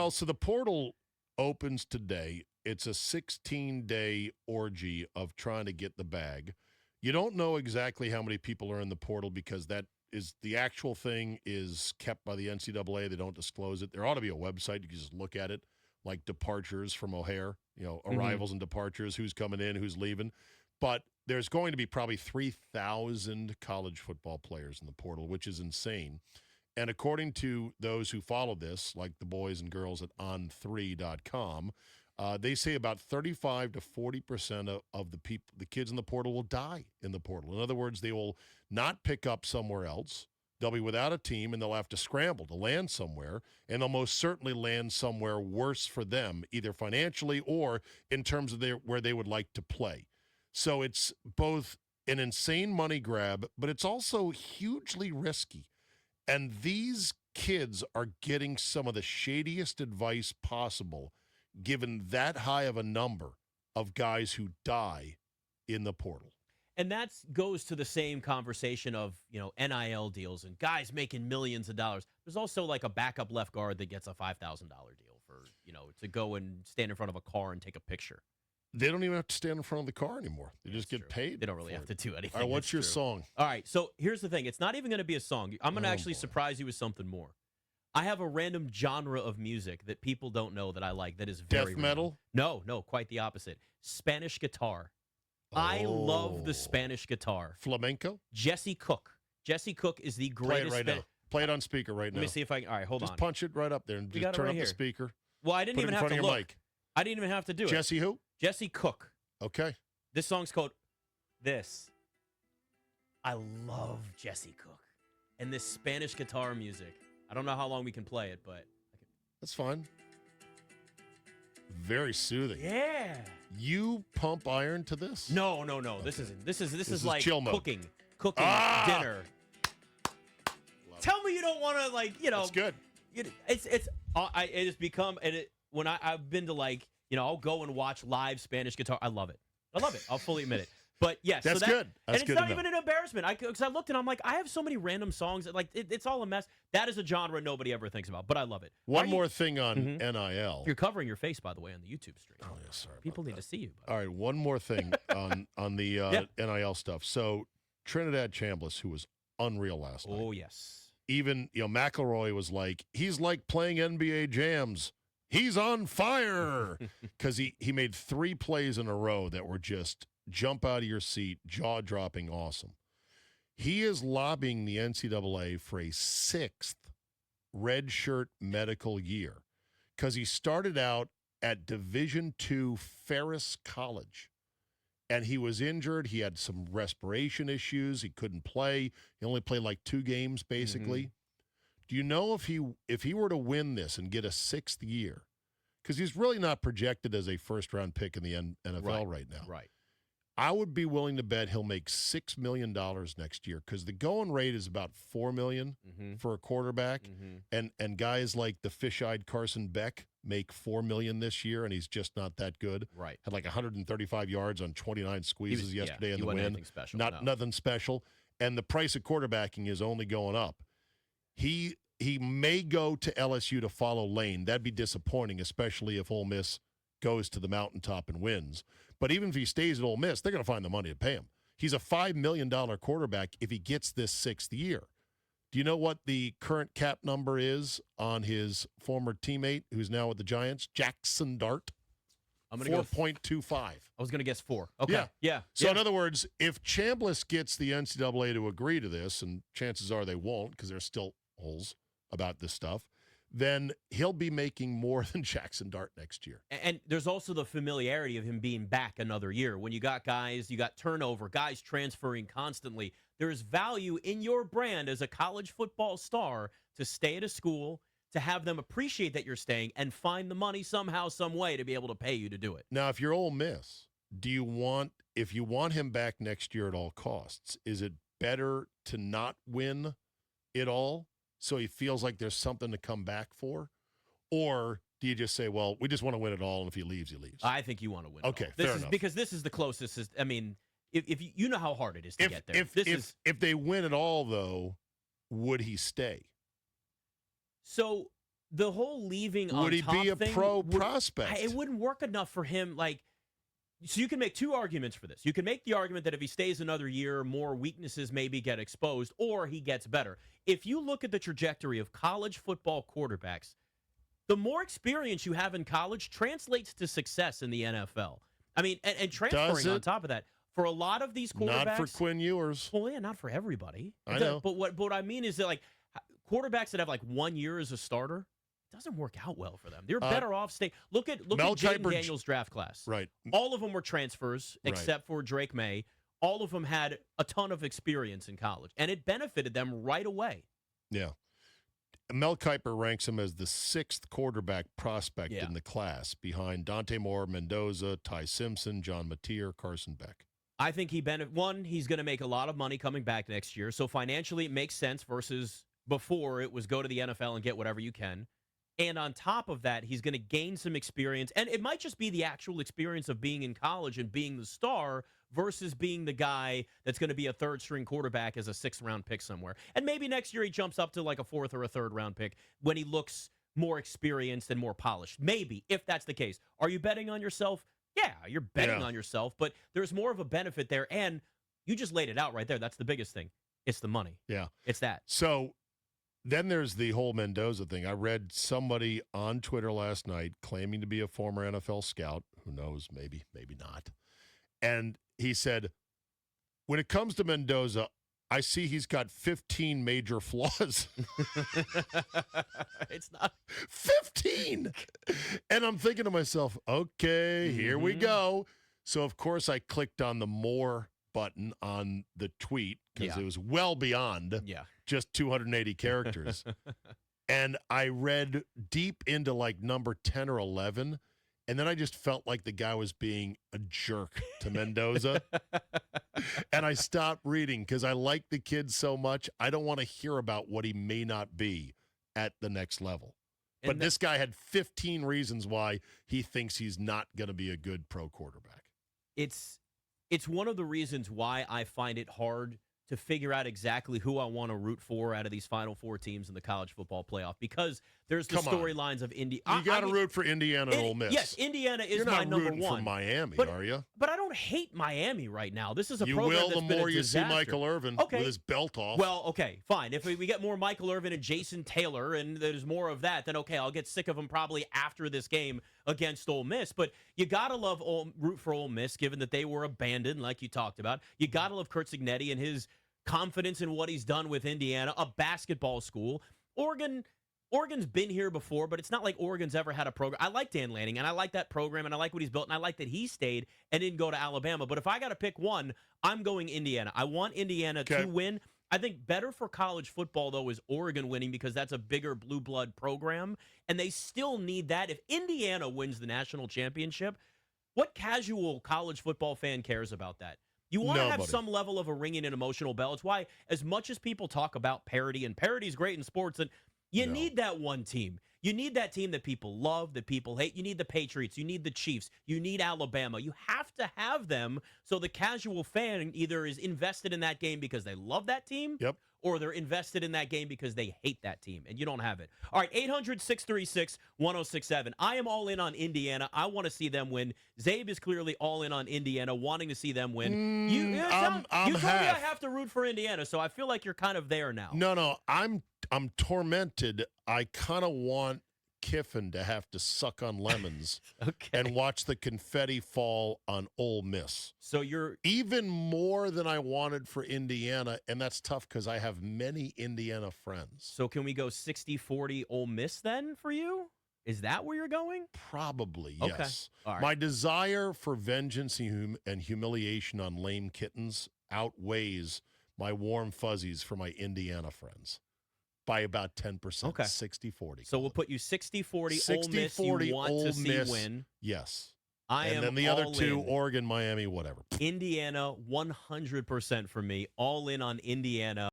Well, so the portal opens today. It's a 16-day orgy of trying to get the bag. You don't know exactly how many people are in the portal because that is the actual thing is kept by the NCAA. They don't disclose it. There ought to be a website. You can just look at it, like departures from O'Hare, arrivals and departures, who's coming in, who's leaving. But there's going to be probably 3,000 college football players in the portal, which is insane. And according to those who follow this, like the boys and girls at on3.com, they say about 35 to 40% of the kids in the portal will die in the portal. In other words, they will not pick up somewhere else. They'll be without a team, and they'll have to scramble to land somewhere, and they'll most certainly land somewhere worse for them, either financially or in terms of where they would like to play. So it's both an insane money grab, but it's also hugely risky. And these kids are getting some of the shadiest advice possible, given that high of a number of guys who die in the portal. And that goes to the same conversation of, NIL deals and guys making millions of dollars. There's also like a backup left guard that gets a $5,000 deal for, to go and stand in front of a car and take a picture. They don't even have to stand in front of the car anymore. They just get paid. They don't really have to do anything. All right, what's your song? All right, so here's the thing. It's not even going to be a song. I'm going to actually surprise you with something more. I have a random genre of music that people don't know that I like that is very death metal? No, quite the opposite. Spanish guitar. I love the Spanish guitar. Flamenco? Jesse Cook. Jesse Cook is the greatest. Play it right now. Play it on speaker right now. Let me see if I can. All right, hold on. Just punch it right up there and just turn up the speaker. Well, I didn't even have to look. Mic. I didn't even have to do it. Jesse who? Jesse Cook. Okay. This song's called This. I love Jesse Cook and this Spanish guitar music. I don't know how long we can play it, but that's fine. Very soothing. Yeah. You pump iron to this? No. Okay. This isn't. This is like chill mode. cooking dinner. Tell me you don't want to It's good. It has become when I've been to I'll go and watch live Spanish guitar. I love it. I'll fully admit it. But yes, that's good. That's and good it's not even an embarrassment. Because I looked and I'm like, I have so many random songs that it's all a mess. That is a genre nobody ever thinks about, but I love it. One more thing on NIL. You're covering your face, by the way, on the YouTube stream. Oh, yeah, sorry. People need to see you. All right, one more thing on the NIL stuff. So Trinidad Chambliss, who was unreal last night. Oh yes. Even McElroy was like, he's like playing NBA jams. He's on fire because he made 3 plays in a row that were just jump out of your seat, jaw-dropping awesome. He is lobbying the NCAA for a 6th redshirt medical year because he started out at Division II Ferris College, and he was injured. He had some respiration issues. He couldn't play. He only played like 2 games, basically. Do you know if he were to win this and get a 6th year, because he's really not projected as a first-round pick in the NFL right now. Right. I would be willing to bet he'll make $6 million next year because the going rate is about $4 million for a quarterback, and guys like the fish-eyed Carson Beck make $4 million this year, and he's just not that good. Right. Had like 135 yards on 29 squeezes yesterday in the wasn't win. Anything special, Nothing special, and the price of quarterbacking is only going up. He may go to LSU to follow Lane. That'd be disappointing, especially if Ole Miss goes to the mountaintop and wins. But even if he stays at Ole Miss, they're going to find the money to pay him. He's a $5 million quarterback if he gets this 6th year. Do you know what the current cap number is on his former teammate who's now with the Giants, Jackson Dart? I'm going to go 4.25. I was going to guess 4. Okay. Yeah. So in other words, if Chambliss gets the NCAA to agree to this, and chances are they won't because there's still holes about this stuff, then he'll be making more than Jackson Dart next year. And there's also the familiarity of him being back another year. When you got guys, you got turnover, guys transferring constantly. There's value in your brand as a college football star to stay at a school, to have them appreciate that you're staying, and find the money somehow, some way to be able to pay you to do it. Now, if you're Ole Miss, if you want him back next year at all costs, is it better to not win it all so he feels like there's something to come back for? Or do you just say, well, we just want to win it all, and if he leaves, he leaves? I think you want to win okay, it all. fair enough. Because this is the closest. I mean, if you know how hard it is to get there. If they win it all, though, would he stay? So the whole leaving Would on he top be a thing pro prospect? it wouldn't work enough for him. Like, so you can make two arguments for this. You can make the argument that if he stays another year, more weaknesses maybe get exposed, or he gets better. If you look at the trajectory of college football quarterbacks, the more experience you have in college translates to success in the NFL. I mean, and transferring on top of that, for a lot of these quarterbacks, not for Quinn Ewers. Well, yeah, not for everybody. I know, but what I mean is that like quarterbacks that have like 1 year as a starter, it doesn't work out well for them. They're better off staying. Look at Jaden Daniels' draft class. Right. All of them were transfers except for Drake May. All of them had a ton of experience in college, and it benefited them right away. Yeah. Mel Kiper ranks him as the 6th quarterback prospect in the class, behind Dante Moore, Mendoza, Ty Simpson, John Mateer, Carson Beck. I think he's going to make a lot of money coming back next year, so financially it makes sense versus before it was go to the NFL and get whatever you can. And on top of that, he's going to gain some experience, and it might just be the actual experience of being in college and being the star versus being the guy that's going to be a third-string quarterback as a 6th-round pick somewhere. And maybe next year he jumps up to like a 4th or a 3rd-round pick when he looks more experienced and more polished. Maybe, if that's the case. Are you betting on yourself? Yeah, you're betting on yourself, but there's more of a benefit there, and you just laid it out right there. That's the biggest thing. It's the money. Yeah. It's that. So then there's the whole Mendoza thing. I read somebody on Twitter last night claiming to be a former NFL scout. Who knows? Maybe, maybe not. And he said, when it comes to Mendoza, I see he's got 15 major flaws. It's not 15. And I'm thinking to myself, okay, here we go. So, of course, I clicked on the more button on the tweet because it was well beyond just 280 characters. And I read deep into like number 10 or 11. And then I just felt like the guy was being a jerk to Mendoza. And I stopped reading because I like the kid so much. I don't want to hear about what he may not be at the next level. But this guy had 15 reasons why he thinks he's not going to be a good pro quarterback. It's one of the reasons why I find it hard to figure out exactly who I want to root for out of these Final Four teams in the college football playoff, because there's the storylines of Indy. You got to root for Indiana and Ole Miss. Yes, Indiana is my number one. You're not rooting for Miami, are you? But I don't hate Miami right now. This is a program You will that's the been more a you see disaster. Michael Irvin with his belt off. Well, okay, fine. If we get more Michael Irvin and Jason Taylor and there's more of that, then okay, I'll get sick of him probably after this game against Ole Miss. But you got to root for Ole Miss, given that they were abandoned, like you talked about. You got to love Kurt Cignetti and his confidence in what he's done with Indiana, a basketball school. Oregon's been here before, but it's not like Oregon's ever had a program. I like Dan Lanning, and I like that program, and I like what he's built, and I like that he stayed and didn't go to Alabama. But if I got to pick one, I'm going Indiana. I want Indiana to win. I think better for college football, though, is Oregon winning, because that's a bigger blue blood program, and they still need that. If Indiana wins the national championship, what casual college football fan cares about that? You want to have some level of a ringing and emotional bell. It's why, as much as people talk about parity, and parity's great in sports, and you need that one team. You need that team that people love, that people hate. You need the Patriots. You need the Chiefs. You need Alabama. You have to have them so the casual fan either is invested in that game because they love that team, or they're invested in that game because they hate that team, and you don't have it. All right, 800-636-1067. I am all in on Indiana. I want to see them win. Zabe is clearly all in on Indiana, wanting to see them win. You told me I have to root for Indiana, so I feel like you're kind of there now. No, I'm tormented. I kind of want Kiffin to have to suck on lemons and watch the confetti fall on Ole Miss. So you're even more than I wanted for Indiana, and that's tough because I have many Indiana friends. So can we go 60-40 Ole Miss then for you? Is that where you're going? Probably, yes. All right. My desire for vengeance and humiliation on lame kittens outweighs my warm fuzzies for my Indiana friends by about 10%, 60-40. So we'll put you 60-40 Ole Miss. You want to see win. Yes. And then the other two, Oregon, Miami, whatever. Indiana, 100% for me. All in on Indiana.